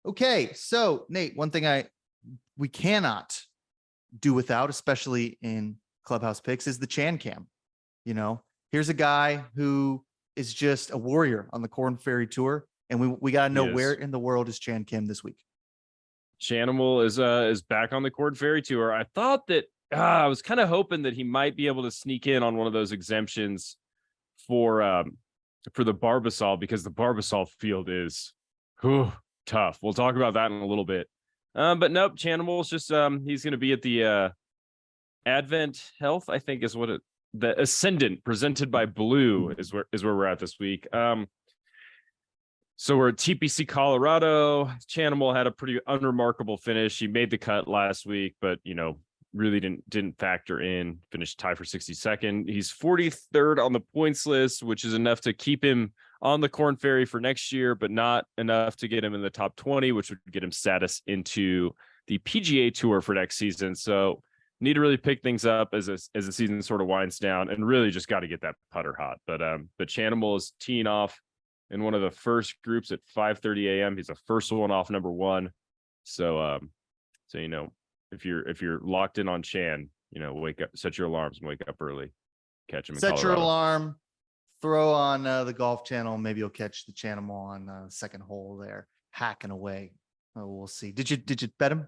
Okay, so Nate, one thing we cannot do without, especially in Clubhouse Picks, is the Chan Cam. You know, here's a guy who is just a warrior on the Corn Ferry Tour, and we got to know where in the world is Chan Kim this week. Shanimal is back on the Corn Ferry Tour. I thought that I was kind of hoping that he might be able to sneak in on one of those exemptions for the Barbasol, because the Barbasol field is tough. We'll talk about that in a little bit. But nope, Chanimal's just he's going to be at the Advent Health, I think is what the Ascendant presented by Blue is where we're at this week. So we're at TPC Colorado. Chanimal had a pretty unremarkable finish. He made the cut last week, but really didn't factor in. Finished tied for 62nd. He's 43rd on the points list, which is enough to keep him on the Corn Ferry for next year, but not enough to get him in the top 20, which would get him status into the PGA Tour for next season. So need to really pick things up as the season sort of winds down, and really just got to get that putter hot. But Chanimal is teeing off in one of the first groups at 5:30 a.m. He's the first one off number one. So if you're locked in on Chan, wake up, set your alarms and wake up early, catch him. Set your alarm, throw on the Golf Channel. Maybe you'll catch the Chanimal on the second hole there, hacking away. Oh, we'll see. Did you bet him?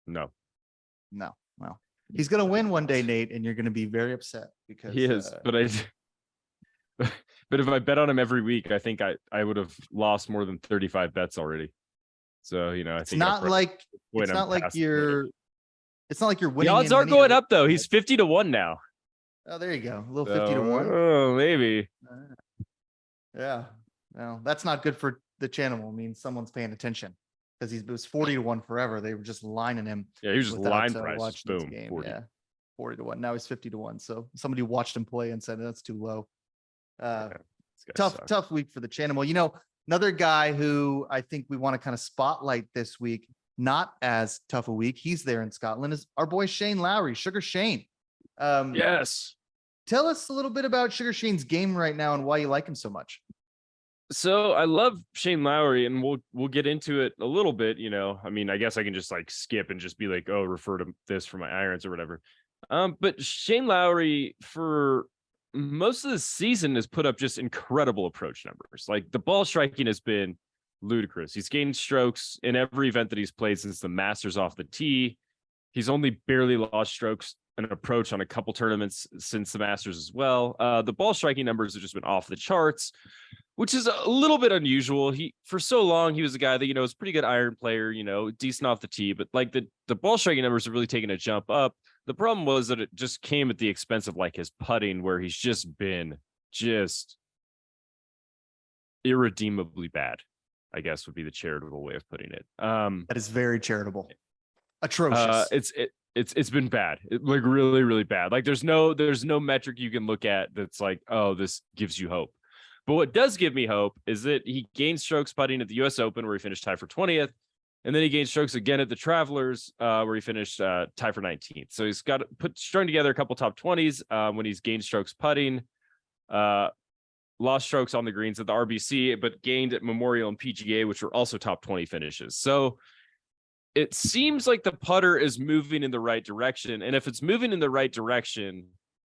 No. Well, he's gonna win one day, Nate, and you're gonna be very upset because he is. But if I bet on him every week, I think I would have lost more than 35 bets already. So I think it's not like you're winning. The odds are going up though. He's 50 to 1 now. Oh, there you go. A little 50 to 1. Oh, maybe. Yeah. Well, that's not good for the channel. I mean, someone's paying attention, because he was 40 to 1 forever. They were just lining him. Yeah, he was just line price. Boom. Game. 40. Yeah. 40 to 1. Now he's 50 to 1. So somebody watched him play and said that's too low. Tough week for the channel. Another guy who I think we want to kind of spotlight this week, not as tough a week, he's there in Scotland, is our boy Shane Lowry, Sugar Shane. Yes. Tell us a little bit about Sugar Shane's game right now and why you like him so much. So I love Shane Lowry, and we'll get into it a little bit. I mean, I guess I can just skip and just be like, oh, refer to this for my irons or whatever. But Shane Lowry, for most of the season, has put up just incredible approach numbers. Like, the ball striking has been ludicrous. He's gained strokes in every event that he's played since the Masters off the tee. He's only barely lost strokes and approach on a couple tournaments since the Masters as well. The ball striking numbers have just been off the charts, which is a little bit unusual. For so long, he was a guy that, was a pretty good iron player, decent off the tee, but the ball striking numbers have really taken a jump up. The problem was that it just came at the expense of his putting, where he's just been irredeemably bad, I guess would be the charitable way of putting it. That is very charitable. Atrocious. It's been bad. Really, really bad. There's no metric you can look at that's oh, this gives you hope. But what does give me hope is that he gained strokes putting at the US Open, where he finished tied for 20th. And then he gained strokes again at the Travelers, where he finished tied for 19th. So he's strung together a couple top 20s when he's gained strokes putting, lost strokes on the greens at the RBC, but gained at Memorial and PGA, which were also top 20 finishes. So it seems like the putter is moving in the right direction. And if it's moving in the right direction,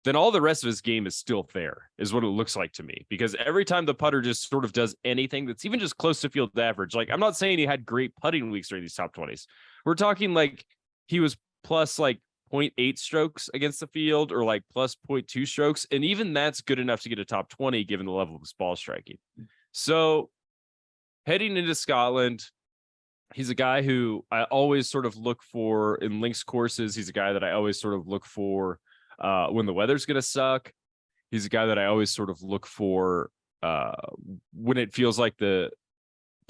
then all the rest of his game is still there, is what it looks like to me. Because every time the putter just sort of does anything that's even just close to field average, I'm not saying he had great putting weeks during these top 20s. We're talking he was plus 0.8 strokes against the field, or plus 0.2 strokes. And even that's good enough to get a top 20 given the level of his ball striking. So heading into Scotland, he's a guy who I always sort of look for in links courses. He's a guy that I always sort of look for when the weather's going to suck. He's a guy that I always sort of look for when it feels like the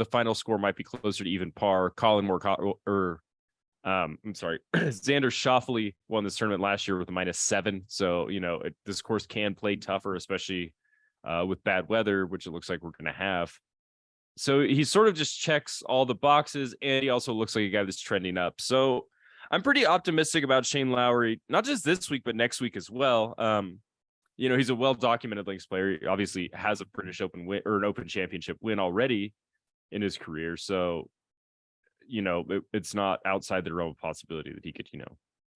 final score might be closer to even par. Xander Schauffele won this tournament last year with a -7. So, this course can play tougher, especially with bad weather, which it looks like we're going to have. So he sort of just checks all the boxes, and he also looks like a guy that's trending up. So I'm pretty optimistic about Shane Lowry, not just this week, but next week as well. He's a well-documented links player. He obviously has a British Open win, or an Open Championship win already in his career. So it's not outside the realm of possibility that he could,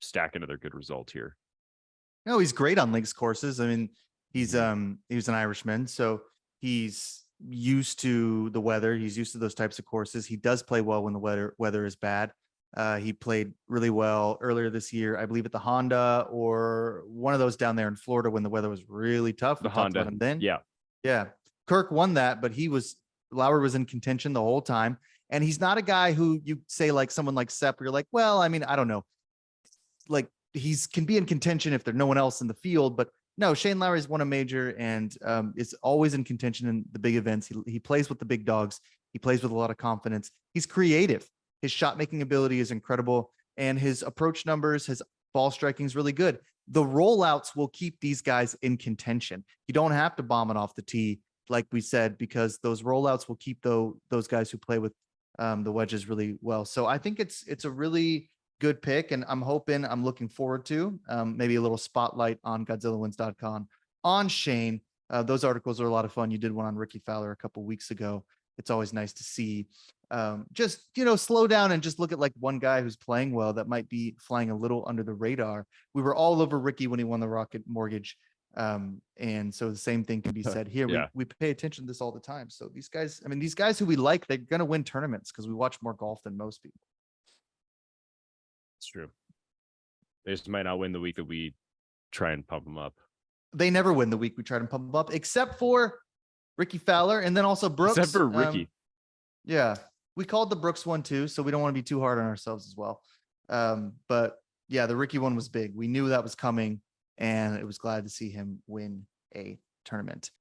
stack another good result here. No, he's great on links courses. I mean, he was an Irishman, so he's used to the weather. He's used to those types of courses. He does play well when the weather is bad. He played really well earlier this year, I believe, at the Honda or one of those down there in Florida when the weather was really tough. The Honda, about him then. Yeah. Kirk won that, but Lowry was in contention the whole time. And he's not a guy who you say like someone like Sepp, where you're like, well, I mean, I don't know. Like can be in contention if there's no one else in the field, but no, Shane Lowry's won a major and is always in contention in the big events. He plays with the big dogs. He plays with a lot of confidence. He's creative. His shot making ability is incredible, and his approach numbers, his ball striking is really good. The rollouts will keep these guys in contention. You don't have to bomb it off the tee, like we said, because those rollouts will keep those guys who play with the wedges really well. So I think it's a really good pick, and I'm looking forward to maybe a little spotlight on GodzillaWins.com on Shane. Those articles are a lot of fun. You did one on Ricky Fowler a couple weeks ago. It's always nice to see just, slow down and just look at like one guy who's playing well that might be flying a little under the radar. We were all over Ricky when he won the Rocket Mortgage. And so the same thing can be said here. Yeah. We pay attention to this all the time. So these guys who we like, they're going to win tournaments because we watch more golf than most people. It's true. They just might not win the week that we try and pump them up. They never win the week we try to pump them up, except for Ricky Fowler and then also Brooks. Except for Ricky. Yeah. We called the Brooks one too, so we don't want to be too hard on ourselves as well. But yeah, the Ricky one was big. We knew that was coming, and it was glad to see him win a tournament.